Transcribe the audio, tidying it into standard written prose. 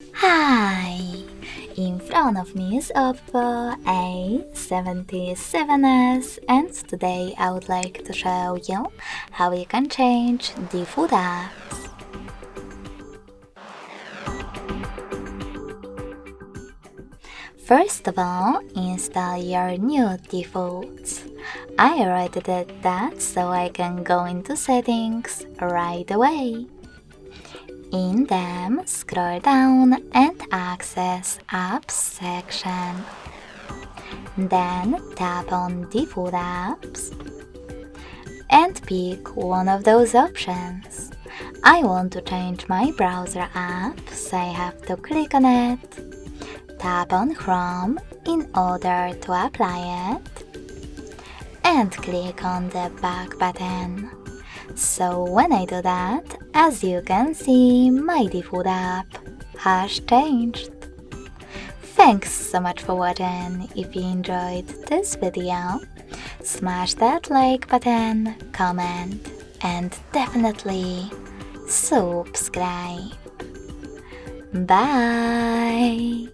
Hi! In front of me is OPPO A77s, and today I would like to show you how you can change default apps. First of all, install your new defaults. I already did that, so I can go into settings right away. In them, scroll down and access Apps section. Then tap on Default Apps and pick one of those options. I want to change my browser app, so I have to click on it. Tap on Chrome in order to apply it and click on the back button. So when I do that, as you can see, my default app has changed. Thanks so much for watching. If you enjoyed this video, smash that like button, comment, and definitely subscribe. Bye!